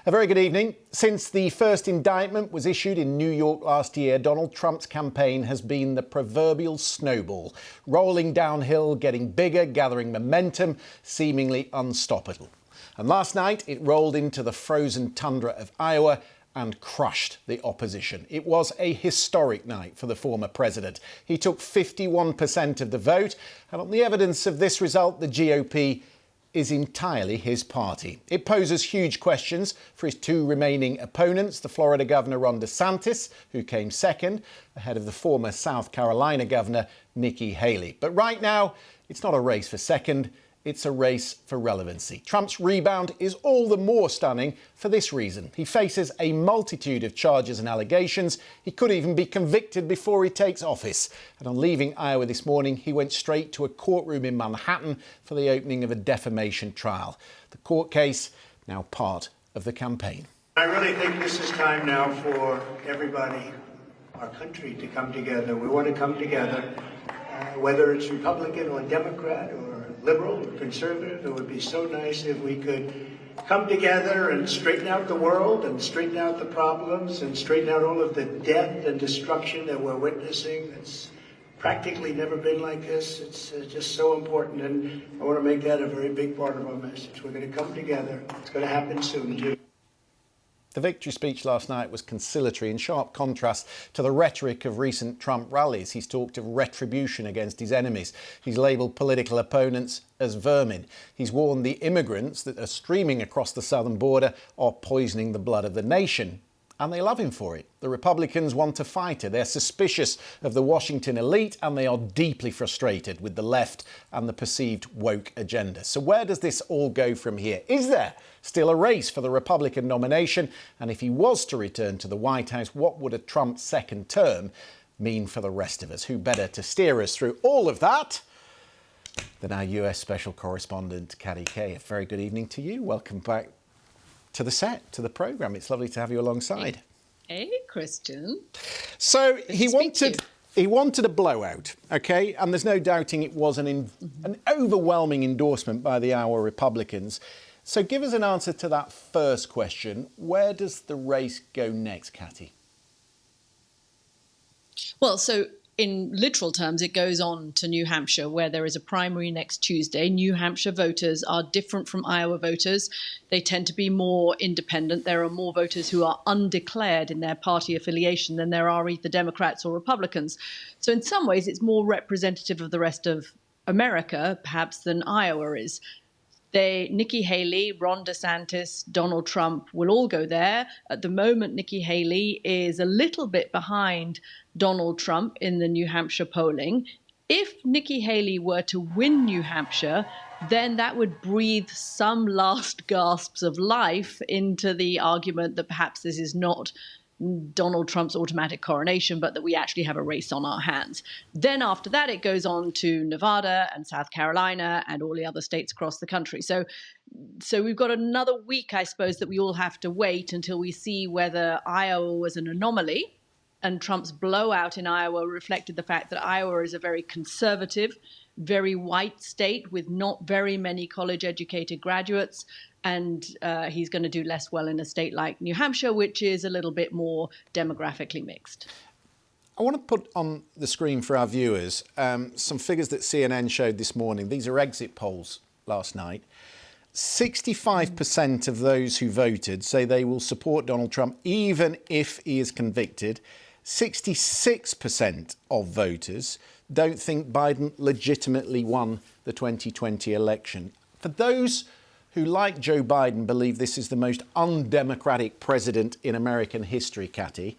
A very good evening. Since the first indictment was issued in New York last year, Donald Trump's campaign has been the proverbial snowball, rolling downhill, getting bigger, gathering momentum, seemingly unstoppable. And last night, it rolled into the frozen tundra of Iowa and crushed the opposition. It was a historic night for the former president. He took 51% of the vote, and on the evidence of this result, the GOP is entirely his party. It poses huge questions for his two remaining opponents, the Florida Governor Ron DeSantis, who came second, ahead of the former South Carolina Governor Nikki Haley. But right now, it's not a race for second, it's a race for relevancy. Trump's rebound is all the more stunning for this reason. He faces a multitude of charges and allegations. He could even be convicted before he takes office. And on leaving Iowa this morning, he went straight to a courtroom in Manhattan for the opening of a defamation trial. The court case now part of the campaign. I really think this is time now for everybody, our country, to come together. We want to come together, whether it's Republican or Democrat or liberal or conservative. It would be so nice if we could come together and straighten out the world and straighten out the problems and straighten out all of the death and destruction that we're witnessing. It's practically never been like this. It's just so important, and I want to make that a very big part of our message. We're going to come together. It's going to happen soon, too. The victory speech last night was conciliatory, in sharp contrast to the rhetoric of recent Trump rallies. He's talked of retribution against his enemies. He's labelled political opponents as vermin. He's warned the immigrants that are streaming across the southern border are poisoning the blood of the nation. And they love him for it. The Republicans want a fighter. They're suspicious of the Washington elite, and they are deeply frustrated with the left and the perceived woke agenda. So where does this all go from here? Is there still a race for the Republican nomination? And if he was to return to the White House, what would a Trump second term mean for the rest of us? Who better to steer us through all of that than our US special correspondent, Katty Kay. A very good evening to you. Welcome back to the set, to the programme. It's lovely to have you alongside. Hey, Christian. So he wanted a blowout, OK? And there's no doubting it was an overwhelming endorsement by the Iowa Republicans. So give us an answer to that first question. Where does the race go next, Katty? Well, so in literal terms, it goes on to New Hampshire, where there is a primary next Tuesday. New Hampshire voters are different from Iowa voters. They tend to be more independent. There are more voters who are undeclared in their party affiliation than there are either Democrats or Republicans. So in some ways, it's more representative of the rest of America, perhaps, than Iowa is. Nikki Haley, Ron DeSantis, Donald Trump will all go there. At the moment, Nikki Haley is a little bit behind Donald Trump in the New Hampshire polling. If Nikki Haley were to win New Hampshire, then that would breathe some last gasps of life into the argument that perhaps this is not Donald Trump's automatic coronation, but that we actually have a race on our hands. Then after that, it goes on to Nevada and South Carolina and all the other states across the country. So we've got another week, I suppose, that we all have to wait until we see whether Iowa was an anomaly, and Trump's blowout in Iowa reflected the fact that Iowa is a very conservative, very white state with not very many college-educated graduates. And he's going to do less well in a state like New Hampshire, which is a little bit more demographically mixed. I want to put on the screen for our viewers some figures that CNN showed this morning. These are exit polls last night. 65% of those who voted say they will support Donald Trump even if he is convicted. 66% of voters don't think Biden legitimately won the 2020 election. For those who, like Joe Biden, believe this is the most undemocratic president in American history, Katty,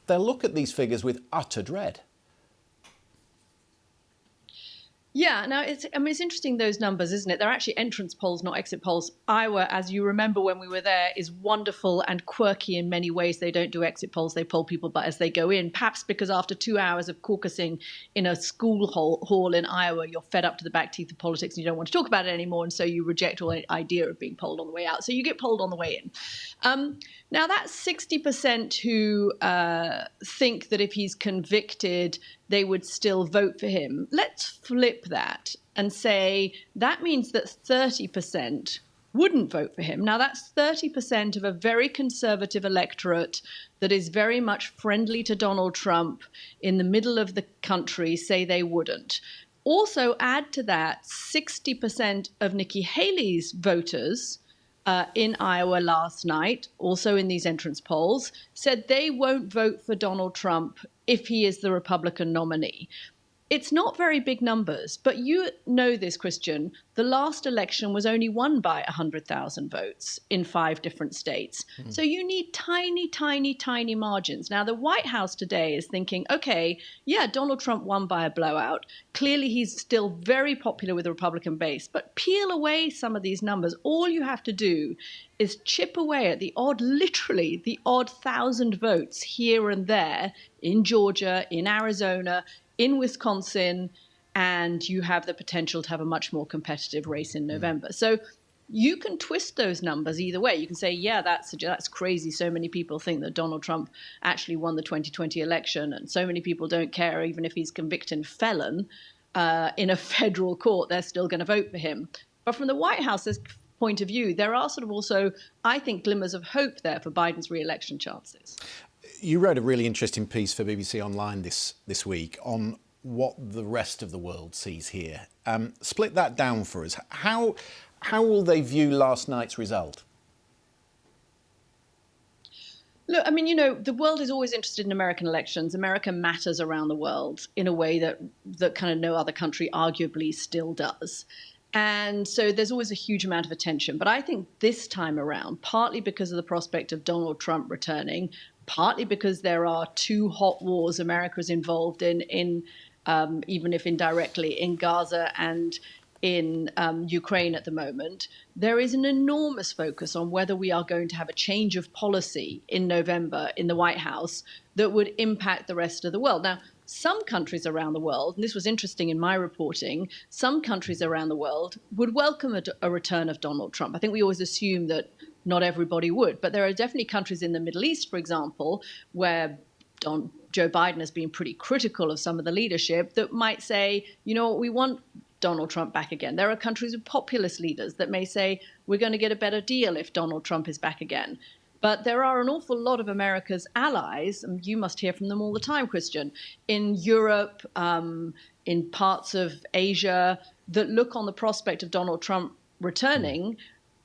they'll look at these figures with utter dread. Yeah, now it's interesting, those numbers, isn't it? They're actually entrance polls, not exit polls. Iowa, as you remember when we were there, is wonderful and quirky in many ways. They don't do exit polls. They poll people but as they go in, perhaps because after 2 hours of caucusing in a school hall in Iowa, you're fed up to the back teeth of politics and you don't want to talk about it anymore. And so you reject all idea of being polled on the way out. So you get polled on the way in. Now, that's 60% who think that if he's convicted, they would still vote for him. Let's flip that and say that means that 30% wouldn't vote for him. Now, that's 30% of a very conservative electorate that is very much friendly to Donald Trump in the middle of the country say they wouldn't. Also, add to that 60% of Nikki Haley's voters in Iowa last night, also in these entrance polls, said they won't vote for Donald Trump if he is the Republican nominee. It's not very big numbers, but you know this, Christian. The last election was only won by 100,000 votes in 5 different states. So you need tiny, tiny, tiny margins. Now, the White House today is thinking, okay, yeah, Donald Trump won by a blowout. Clearly, he's still very popular with the Republican base, but peel away some of these numbers. All you have to do is chip away at the odd, literally the odd 1,000 votes here and there in Georgia, in Arizona, in Wisconsin, and you have the potential to have a much more competitive race in November. So you can twist those numbers either way. You can say, yeah, that's crazy. So many people think that Donald Trump actually won the 2020 election, and so many people don't care, even if he's convicted felon in a federal court, they're still going to vote for him. But from the White House's point of view, there are sort of also, I think, glimmers of hope there for Biden's re-election chances. You wrote a really interesting piece for BBC Online this week on what the rest of the world sees here. Split that down for us. How will they view last night's result? Look, I mean, you know, the world is always interested in American elections. America matters around the world in a way that kind of no other country arguably still does. And so there's always a huge amount of attention. But I think this time around, partly because of the prospect of Donald Trump returning, partly because there are 2 hot wars America is involved in even if indirectly, in Gaza and in Ukraine at the moment, there is an enormous focus on whether we are going to have a change of policy in November in the White House that would impact the rest of the world. Now, some countries around the world, and this was interesting in my reporting, some countries around the world would welcome a return of Donald Trump. I think we always assume that not everybody would, but there are definitely countries in the Middle East, for example, where Joe Biden has been pretty critical of some of the leadership that might say, you know what, we want Donald Trump back again. There are countries with populist leaders that may say we're going to get a better deal if Donald Trump is back again. But there are an awful lot of America's allies, and you must hear from them all the time, Christian, in Europe, in parts of Asia, that look on the prospect of Donald Trump returning,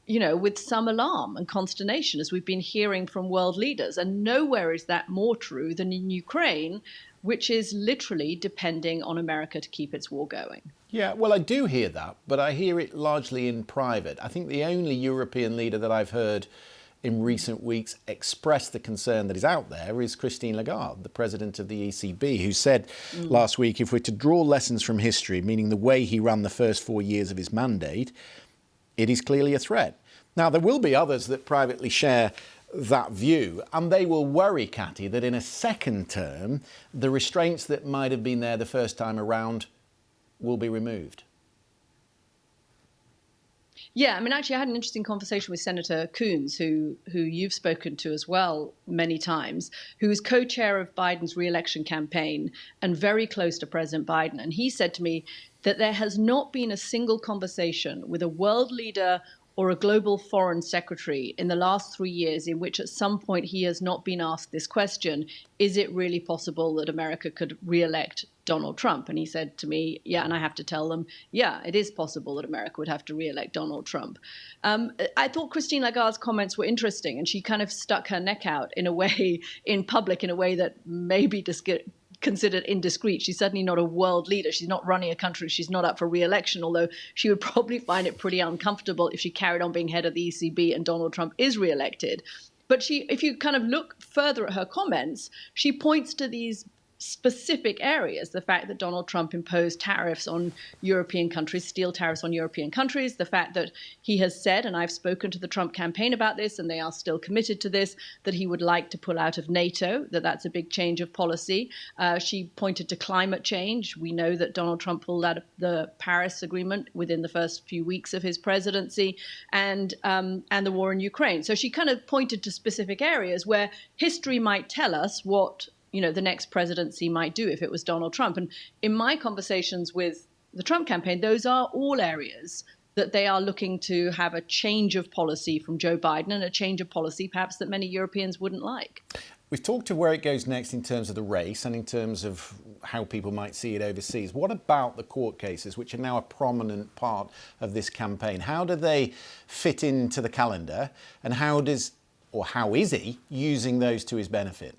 you know, with some alarm and consternation, as we've been hearing from world leaders. And nowhere is that more true than in Ukraine, which is literally depending on America to keep its war going. Yeah, well, I do hear that, but I hear it largely in private. I think the only European leader that I've heard in recent weeks express the concern that is out there is Christine Lagarde, the president of the ECB, who said last week, if we're to draw lessons from history, meaning the way he ran the first 4 years of his mandate, it is clearly a threat. Now, there will be others that privately share that view, and they will worry, Katty, that in a second term, the restraints that might have been there the first time around will be removed. Yeah, I mean, actually, I had an interesting conversation with Senator Coons, who you've spoken to as well many times, who is co-chair of Biden's re-election campaign and very close to President Biden. And he said to me that there has not been a single conversation with a world leader or a global foreign secretary in the last 3 years in which at some point he has not been asked this question, is it really possible that America could re-elect Donald Trump? And he said to me, yeah, and I have to tell them, yeah, it is possible that America would have to re-elect Donald Trump. I thought Christine Lagarde's comments were interesting, and she kind of stuck her neck out in a way, in public, in a way that maybe considered indiscreet. She's certainly not a world leader. She's not running a country. She's not up for re-election, although she would probably find it pretty uncomfortable if she carried on being head of the ECB and Donald Trump is re-elected. But if you kind of look further at her comments, she points to these specific areas, the fact that Donald Trump imposed tariffs on European countries, steel tariffs on European countries, the fact that he has said, and I've spoken to the Trump campaign about this, and they are still committed to this, that he would like to pull out of NATO, that's a big change of policy. She pointed to climate change. We know that Donald Trump pulled out of the Paris Agreement within the first few weeks of his presidency, and the war in Ukraine. So she kind of pointed to specific areas where history might tell us what the next presidency might do if it was Donald Trump. And in my conversations with the Trump campaign, those are all areas that they are looking to have a change of policy from Joe Biden, and a change of policy perhaps that many Europeans wouldn't like. We've talked to where it goes next in terms of the race and in terms of how people might see it overseas. What about the court cases, which are now a prominent part of this campaign? How do they fit into the calendar, and how is he using those to his benefit?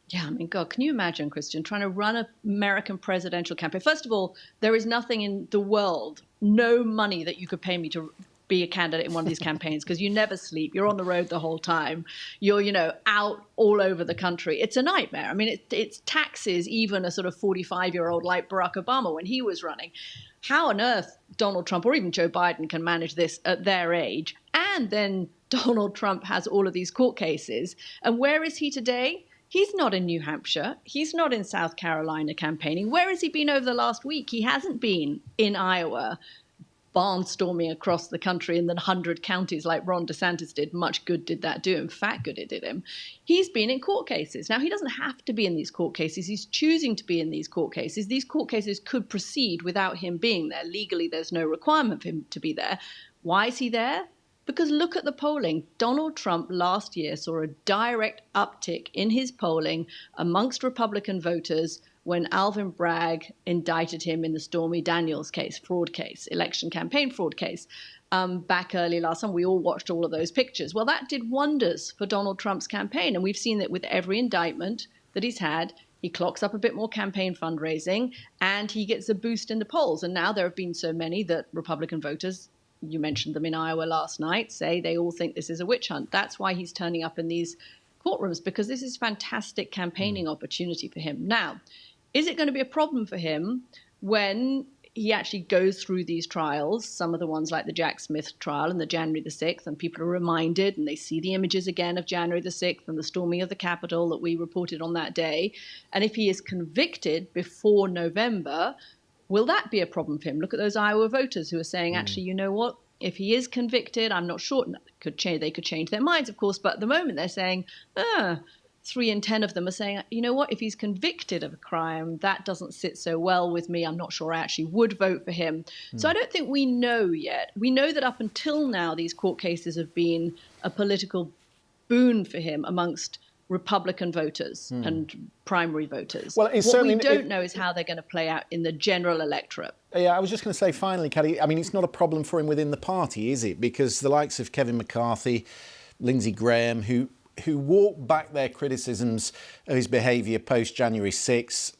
Yeah, I mean, God, can you imagine, Christian, trying to run an American presidential campaign? First of all, there is nothing in the world, no money that you could pay me to be a candidate in one of these campaigns, because you never sleep. You're on the road the whole time. You're, out all over the country. It's a nightmare. I mean, it's taxes even a sort of 45-year-old like Barack Obama when he was running. How on earth Donald Trump or even Joe Biden can manage this at their age? And then Donald Trump has all of these court cases. And where is he today? He's not in New Hampshire. He's not in South Carolina campaigning. Where has he been over the last week? He hasn't been in Iowa, barnstorming across the country in the 100 counties like Ron DeSantis did. Much good did that do him. Fat good it did him. He's been in court cases. Now, he doesn't have to be in these court cases. He's choosing to be in these court cases. These court cases could proceed without him being there. Legally, there's no requirement for him to be there. Why is he there? Because look at the polling. Donald Trump last year saw a direct uptick in his polling amongst Republican voters when Alvin Bragg indicted him in the Stormy Daniels case, fraud case, election campaign fraud case, back early last summer. We all watched all of those pictures. Well, that did wonders for Donald Trump's campaign. And we've seen that with every indictment that he's had, he clocks up a bit more campaign fundraising and he gets a boost in the polls. And now there have been so many that Republican voters, you mentioned them in Iowa last night, say they all think this is a witch hunt. That's why he's turning up in these courtrooms, because this is fantastic campaigning opportunity for him. Now, is it going to be a problem for him when he actually goes through these trials, some of the ones like the Jack Smith trial and the January the 6th, and people are reminded and they see the images again of January the 6th and the storming of the Capitol that we reported on that day? And if he is convicted before November, will that be a problem for him? Look at those Iowa voters who are saying, actually, you know what? If he is convicted, I'm not sure. They could change their minds, of course. But at the moment, they're saying, 3 in 10 of them are saying, you know what? If he's convicted of a crime, that doesn't sit so well with me. I'm not sure I actually would vote for him. So I don't think we know yet. We know that up until now, these court cases have been a political boon for him amongst Republican voters and primary voters. Well, what we don't know is how they're going to play out in the general electorate. Yeah, I was just going to say, finally, Katty, I mean, it's not a problem for him within the party, is it? Because the likes of Kevin McCarthy, Lindsey Graham, who walked back their criticisms of his behaviour post-January 6th,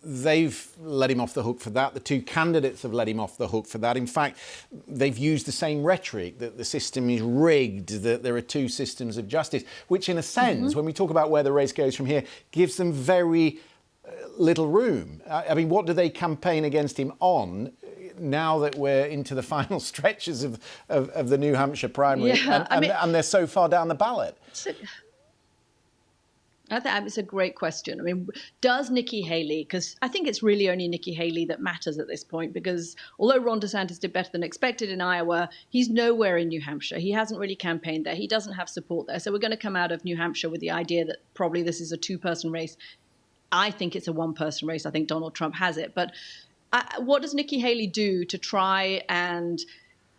they've let him off the hook for that. The 2 candidates have let him off the hook for that. In fact, they've used the same rhetoric, that the system is rigged, that there are 2 systems of justice, which in a sense, when we talk about where the race goes from here, gives them very little room. I mean, what do they campaign against him on now that we're into the final stretches of the New Hampshire primary and they're so far down the ballot? I think it's a great question. I mean, does Nikki Haley, because I think it's really only Nikki Haley that matters at this point, because although Ron DeSantis did better than expected in Iowa, he's nowhere in New Hampshire. He hasn't really campaigned there. He doesn't have support there. So we're going to come out of New Hampshire with the idea that probably this is a 2-person race. I think it's a 1-person race. I think Donald Trump has it. But what does Nikki Haley do to try and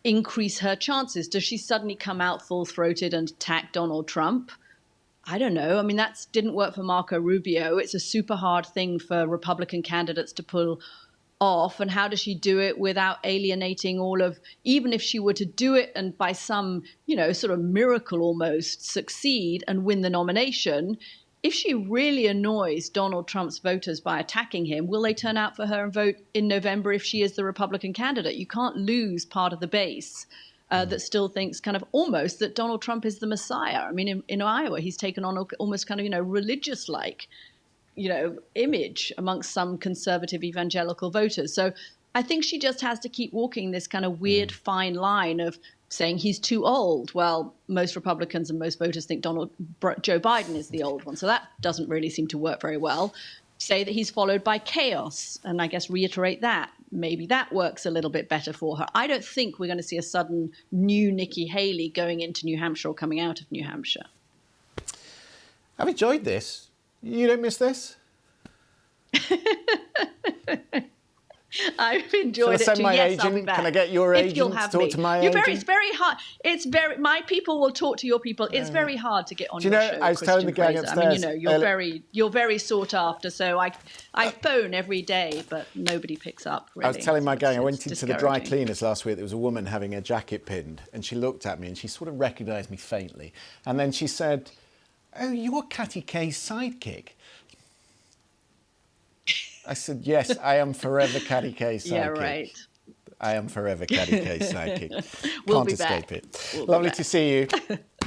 increase her chances? Does she suddenly come out full-throated and attack Donald Trump? I don't know. I mean, that didn't work for Marco Rubio. It's a super hard thing for Republican candidates to pull off. And how does she do it without alienating all of, even if she were to do it and by some, sort of miracle almost succeed and win the nomination, if she really annoys Donald Trump's voters by attacking him, will they turn out for her and vote in November if she is the Republican candidate? You can't lose part of the base that still thinks kind of almost that Donald Trump is the Messiah. I mean, in Iowa, he's taken on almost kind of, religious-like, image amongst some conservative evangelical voters. So I think she just has to keep walking this kind of weird fine line of saying he's too old. Well, most Republicans and most voters think Joe Biden is the old one. So that doesn't really seem to work very well. Say that he's followed by chaos, and I guess reiterate that. Maybe that works a little bit better for her. I don't think we're going to see a sudden new Nikki Haley going into New Hampshire or coming out of New Hampshire. I've enjoyed this. You don't miss this? I've enjoyed Shall I send it too. my Yes, I'll be agent? back. Can I get your If you'll agent have to talk me. to my You're agent? It's very hard. My people will talk to your people. It's very hard to get on Do you your know, show, I was telling the Christian gang Fraser. I mean, upstairs, you're very sought after. So I phone every day, but nobody picks up. Really. I was telling my So gang, I it's went into the dry discouraging. cleaners last week. There was a woman having her jacket pinned, and she looked at me and she sort of recognised me faintly. And then she said, "Oh, you're Katty Kay's sidekick." I said, "Yes, I am forever Katty Kay's sidekick." Yeah, right. I am forever Katty Kay's sidekick. We'll Can't be escape back. it. We'll be Lovely back. to see you.